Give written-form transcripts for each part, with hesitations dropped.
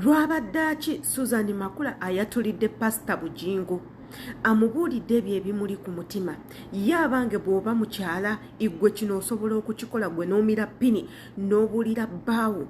Lwabadde Suzan Makula ayatulidde Pastor Bujingo amubuulidde ebyo ebimuli ku mutima ye abange bw'oba mukyala igwe kino osobola okukikola gwe n'omira pini n'obuulira bbaawo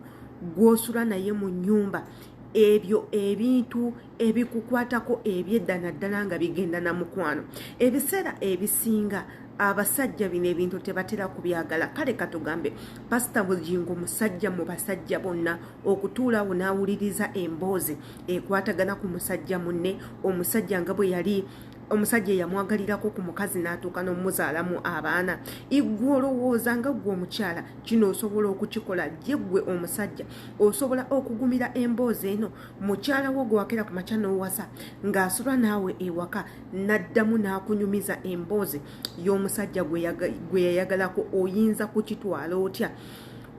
gw'osula naye mu nnyumba ebyo ebintu ebikukwatako ebyedda naddala nga bigenda na mukwano ebiseera ebisinga abasajja bino ebintu tebatera kubyagala kale katugambe Pastor Bujingo musajja mu basajja bonna okutuulawo n'awuliriza emboozi ekwatagana ku musajja munne omusajja nga bwe yali omusajja yamwagalirako ku mukazi n'atuuka n'omuzaalamu abaana igwe olowooza nga gwe omukyala kino osobola okukikola gye gwe omusajja osobola okugumira emboozi eno mukyala wo gwe wakera ku makya n'owasa ng'asula naawe ewaka n'addamu n'akunyumiza emboozi y'omusajja gwe yayagalako oyinza kukitwala otya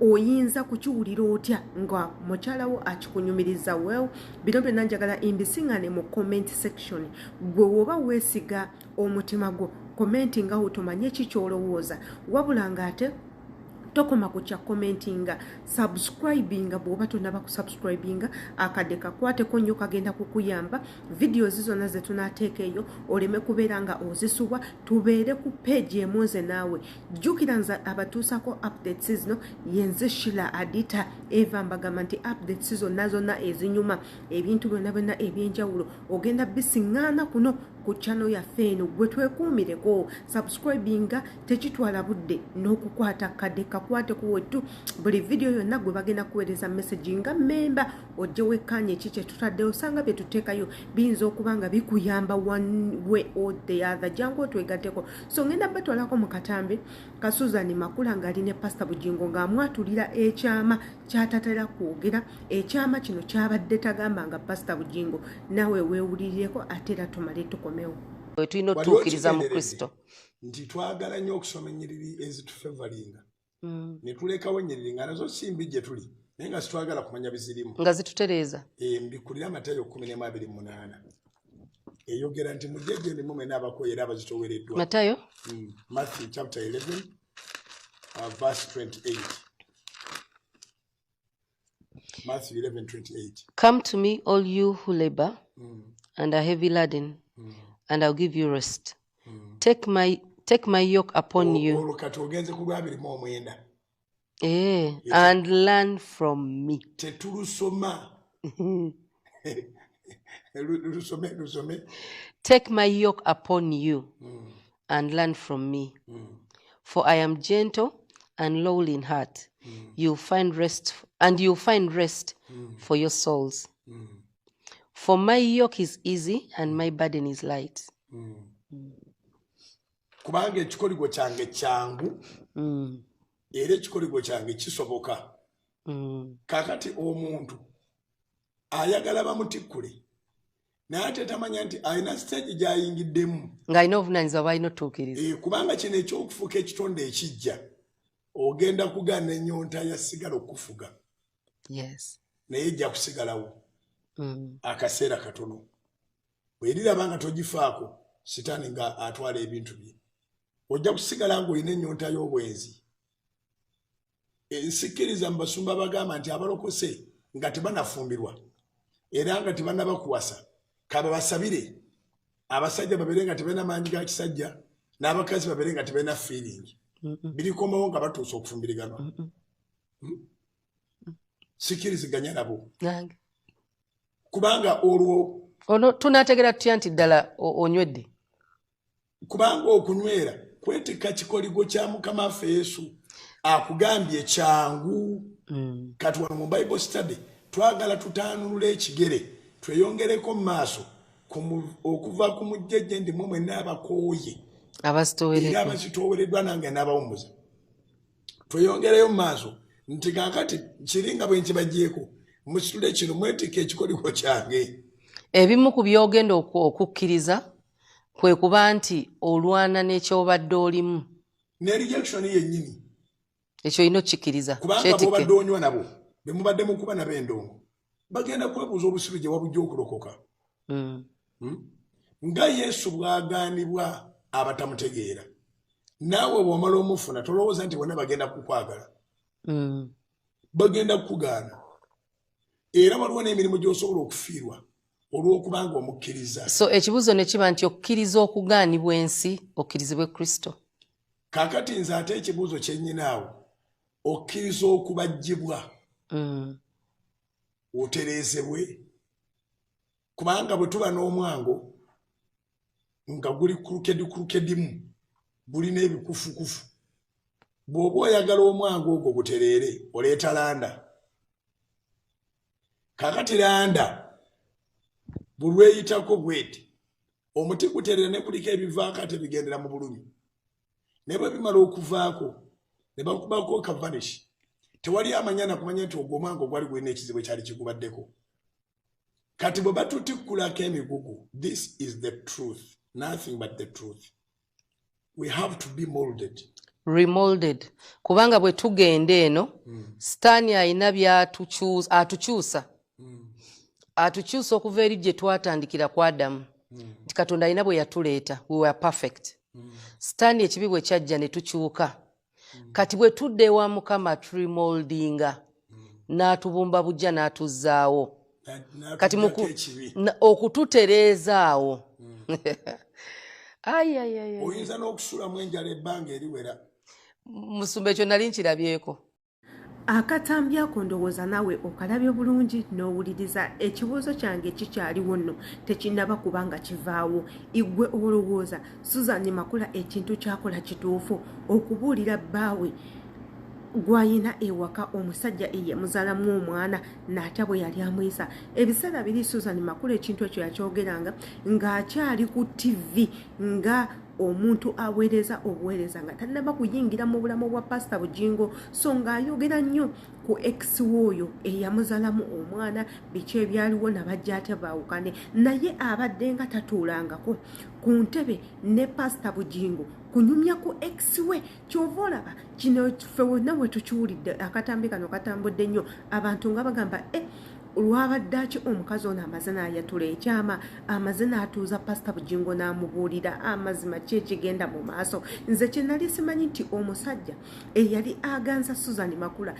oyinza kukiwulira otya nga mukyala wo akikunyumiriza well bino byonna njagala imbisiŋŋane mu comment section gwe woba weesiga omutima gwo commenti nga otomanye kikyolowooza wabula ng'ate tokoma ku kya commentinga subscribinga bw'oba tonaba kusubscribinga akadde kakwateko nnyo kagenda kukuyamba videos zonna ze tunaateeka eyo oleme kubeera nga ozisubwa tubeere ku page emu nze naawe jjukira nze abatuusako updates zino yenze Shila Adita eva mbagamba nti updates zonna ezinyuma ebintu byonna ebyenjawulo ogenda bisiŋŋaana kuno ku channel yaffe eno gwe twekuumireko subscribinga tekitwala budde n'okukwata kadde kakwate kuwetu buli video yonna gwe bagenda kuweereza message nga memba ojje wekkanye eki kye tutaddeyo osanga bye tuteekayo biyinza okuba nga bikuyamba one way or the other jangu otwegatteko so ngenda batwalako mu katambi ka Suzan Makula ng'ali ne Pastor Bujingo ng'amwatulira ekyama kyatatera kwogera ekyama kino kyabadde tagamba nga Pastor Bujingo nawe weewulirireko ate era tumale tukomewo tulina otuukiriza mu Kristo nti twagala nnyo okusoma ennyiriri ezitufevalinga ne tulekawo ennyiriri nga nazo simbi gye tuli naye nga zitwagala kumanya bizirimu nga zitutereeza mbikulira Matayo 10:28 eyogera nti mujjejje ndi mumwe n'abako era abazitowereddwa Matayo Matthew chapter 11 verse 28 Matthew 11:28 Come to me all you who labor and are heavy laden and I'll give you rest. Take my yoke upon you. And learn from me. Take my yoke upon you and learn from me. For I am gentle and lowly in heart. You'll find rest for your souls. For my yoke is easy and my burden is light. Kubanga ekikoligo kyange kyangu era ekikoligo kyange kisoboka kakati omuntu ayagala bamutikkule naye ate tamanya nti alina stage gy'ayingiddemu ng'alina obuvunaanyizibwa bw'alina otuukiriza kubanga kino ekyokufuuka ekitonde ekijja ogenda kugaana ennyonta yasigala okufuga naye ejja kusigalawo akaseera katono bweriraba nga togifaako sitaani nga atwala ebintu bye ojja kusigala ng'olina ennyonta y'obwenzi ensikiriza mu basumba bagamba nti abalokose nga tebanafumbirwa era nga tebanabakuwasa kaba basabire abasajja babeere nga tebalina maanyi ga kisajja n'abakazi babeere nga tebalina feeling birikomawo nga batuusa okufumbiriganwa sikiriziganya nabo kubanga olwo ono tunategera tutya nti ddala onywedde kubanga okunywera kwetikka kikoligo kya Mukama waffe Yesu akugambye kyangu kati wano mu Bible study twagala tutaanulula ekigere tweyongereko mu maaso okuva ku mujjejje ndi mwe mwenna abakooye abazitoowereddwa nange n'abawummuza tweyongereyo mu maaso nti kaakati kiringa bwe nkibaggyeko musitule kino mwetikka ekikoligo kyange ebimu ku byogenda okukkiriza kwe kuba nti olwana n'ekyobadde olimu ne rejection yennyini ekyo olina okkiriza kubanga bw'obadde onywa nabo be mubadde mu kuba nabo endongo bagenda kwebuuza obusiru gye wabujja okulokoka nga Yesu bw'agaanibwa abatamutegeera naawe bw'omala omufuna tolowooza nti bonna bagenda kukwagala bagenda kukugaana era waliwo n'emirimu gy'osobola okufiirwa olw'okubanga omukkiriza. So ekibuuzo ne kiba nti okkiriza okugaanibwa ensi okkirizibwe Kristo. Kaakati nze ate ekibuuzo kyennyinaawo okkiriza okubajjibwa otereezebwe, kubanga bwe tuba n'omwango nga guli kulukedimu gulina ebikufukufu, bw'oba oyagala omwango ogwo gutereere oleeta landa. Kaakati landa bulweyitako bweti omuti gutereera ne kuliko ebivaako ate bigendera mu bulumi, naye bwe bimala okuvaako ne bakubako kavanishi, tewali amanyana kumanya nti ogwo omwango gwali gulina ekizibu ekyali kigubaddeko. Kati bwe batutikulako emigugu, this is the truth, nothing but the truth. We have to be molded. Remolded. Kubanga bwe tugenda eno, Sitaani ayina atukyusa. Atukyusa okuva eri gye twatandikira ku Adamu. Nti Katonda ayina bwe yatuleeta, we were perfect. Sitaani ekibi bwe kyajja ne tukyuka. Kati bwe tudde ewa Mukama turemoldinga, n'atubumba bujja n'atuzzaawo. Kati okututereezaawo. Oyinza n'okusulamu enjala ebbanga eriwera. Musumba ekyo nali nkirabyeko. Akatambi ako ndowooza nawe okalabye bulungi n'owuliriza ekibuuzo kyange kikyaliwo nno tekinnaba kubanga kivaawo. Igwe olowooza Suzan Makula ekintu kyakola kituufu okubuulira bbaawe gwayina ewaka omusajja eyamuzaalamu omwana n'atya bwe yali amuyisa. Ebiseera biri Suzan Makula ekintu ekyo yakyogeranga ng'akyali ku TV nga omuntu aweereza obuweereza nga tannaba kuyingira mu bulamu bwa Pastor Bujingo, so ng'ayogera nnyo ku ex w'oyo eyamuzaalamu omwana, biki ebyaliwo nabajja ate baawukane, naye abadde nga tatuulangako ku ntebe ne Pastor Bujingo kunyumya ku ex we. Kyova olaba kino ffe wonna bwe tukiwulidde akatambi kano katambudde nnyo, abantu nga bagamba olwabadde omukazi ono amaze n'ayatula ekyama, amaze n'atuuza Pastor Bujingo n'amubuulira amazima ki ekigenda mu maaso. Nze kye nali simanyi nti omusajja eyali aganza Suzan Makula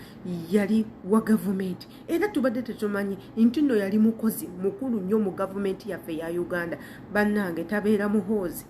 yali wa gavumenti, era tubadde tetumanyi nti nno yali mukozi mukulu nnyo mu gavumenti yaffe ya Uganda. Bannange tabeera muhoozi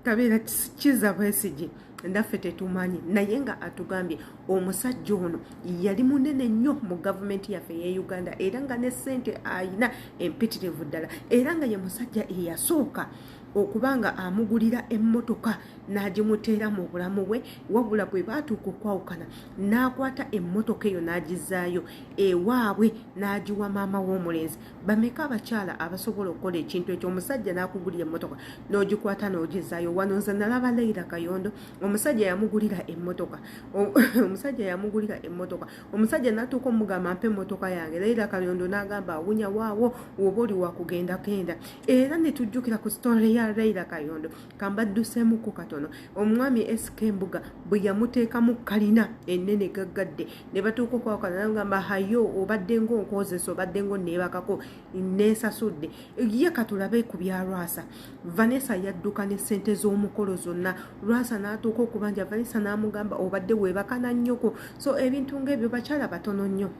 tabeera kiza bwesigi, ndaffe tetumanyi, naye nga atugambye omusajja ono yali munene nnyo mu gavumenti yaffe ye Uganda, era nga ne ssente ayina empitirivu ddala, era nga ye musajja eyasooka okubanga amugulira emmotoka n'agimuteera mu bulamu bwe, wabula bwe baatuuka okwawukana n'akwata emmotoka eyo n'agizaayo ewaabwe n'agiwa maama w'omulenzi. Bameka abakyala abasobola okukola ekintu ekyo? Omusajja n'akugulira emmotoka n'ogikwata n'ogizaayo. Wano nze nalaba Leila Kayondo, omusajja yamugulira emmotoka, omusajja n'atuuka omugamba mpa emmotoka yange. Leila Kayondo n'agamba awunya waawo woba oli wakugenda genda. Era ne tujjukira ku story ya Leila Kayondo, kambadduseemuko katono, omwami SK Mbuga bwe yamuteekamu kalina ennene gaggadde ne batuuka okwawukana n'agamba hayo obadde ng'onkozesa, obadde ng'onneebakako neesasudde. Ye katulabe ku bya Lwasa. Vanessa yadduka ne ssente z'omukolo zonna. Lwasa n'atuuka okubanja, Vanessa n'amugamba obadde weebakana nnyoko. So ebintu ng'ebyo bakyala batono nnyo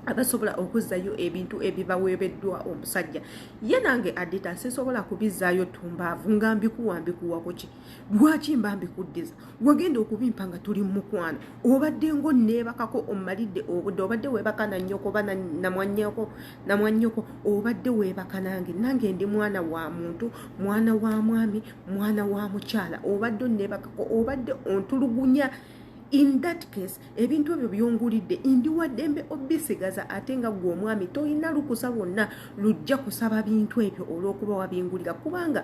abasobola okuzzayo ebintu ebibaweebeddwa omusajja. Ye nange Adita sisobola kubizzaayo tumbaavu nga mbikuwambikuwako ki? Lwaki mba mbikuddiza? Wagenda okubimpa nga tuli mu mukwano, obadde ng'onneebakako ommalidde obudde, obadde weebaka na nnyoko oba namwannyoko, obadde weebaka nange. Nange ndi mwana wa muntu, mwana wa mwami, mwana wa mukyala, obadde onneebakako, obadde ontulugunya. In that case, ebintu ebyo byongulidde ndi waddembe obisigaza, ate nga gwe omwami toyina lukusa bonna lujja kusaba bintu ebyo olw'okuba wabingulira, kubanga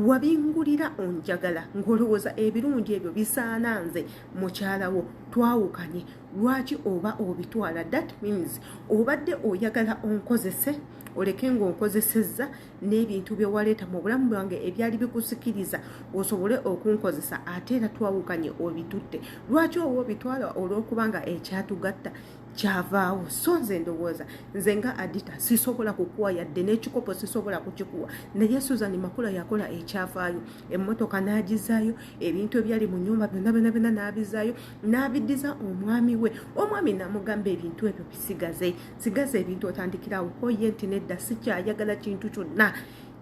wabingulira onjagala ng'olowooza ebirungi ebyo bisaana nze mukyala wo twawukanye. Lwaki oba obitwala? That means obadde oyagala onkozese, oleke ng'onkozesezza n'ebintu bye waleeta mu bulamu bwange ebyali bikusikiriza osobole okunkozesa, ate era twawukanye obitutte. Lwaki oba obitwala olw'okubanga ekyatugatta kyavaawo. So nze ndowooza nze nga Adita sisobola kukuwa yadde n'ekikopo sisobola kukikuwa, naye Suzan Makula yakola ekyavaayo. Emmotoka n'agizaayo, ebintu ebyali mu nnyumba byonna n'abizaayo, n'abiddiza omwami we. Omwami n'amugamba ebintu ebyo sigaze ebintu otandikirawo koye nti nedda sikyayagala kintu kyonna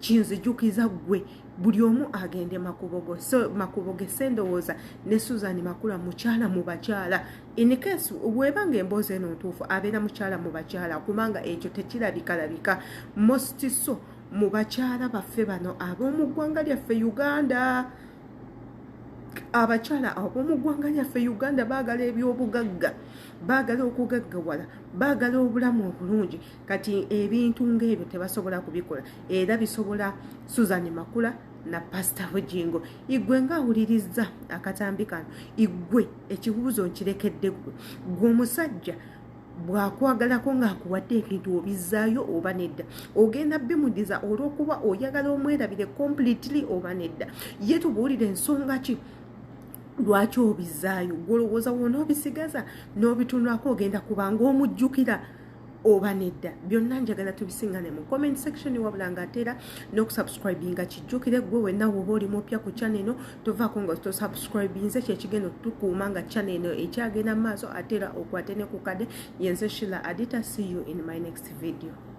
kinzijukiza ggwe, buli omu agende makubogo. So makuboge sendowooza ne Suzan Makula mukyala mu bakyala. In case webanga emboozi eno ntuufu abeera mukyala mu bakyala, kubanga ekyo tekirabikalabika most so mu bakyala baffe bano ab'omu ggwanga lyaffe Uganda. Abakyala ab'omu ggwanga lyaffe Uganda baagala ebyobugagga, baagala okugaggawala, baagala obulamu obulungi. Kati ebintu ng'ebyo tebasobola kubikola, era bisobola Suzan Makula na Pastor Bujingo. Igwe ng'awuliriza akatambi kano, igwe ekibuuzo nkirekedde gwe omusajja bw'akwagalako ng'akuwadde ebintu obizzaayo oba nedda, ogenda bimudiza olw'okuba oyagala omwerabire completely oba nedda. Ye tubuulire ensonga ki lwaki obizzaayo? Gwolowooza wona obisigaza n'obitunulako ogenda kubanga omujjukira oba nedda? Byonna njagala tubisingane mu comment section, wabula ng'ateera n'okusubscribinga kijjukire gwe wenna woba oli mupya ku channel eno tovaako nga tosubscribinze, kyekigenda tukuuma nga channel eno ekyagenda mu maaso, ateera okwate ne ku kade. Yenze Sheila Adita, see you in my next video.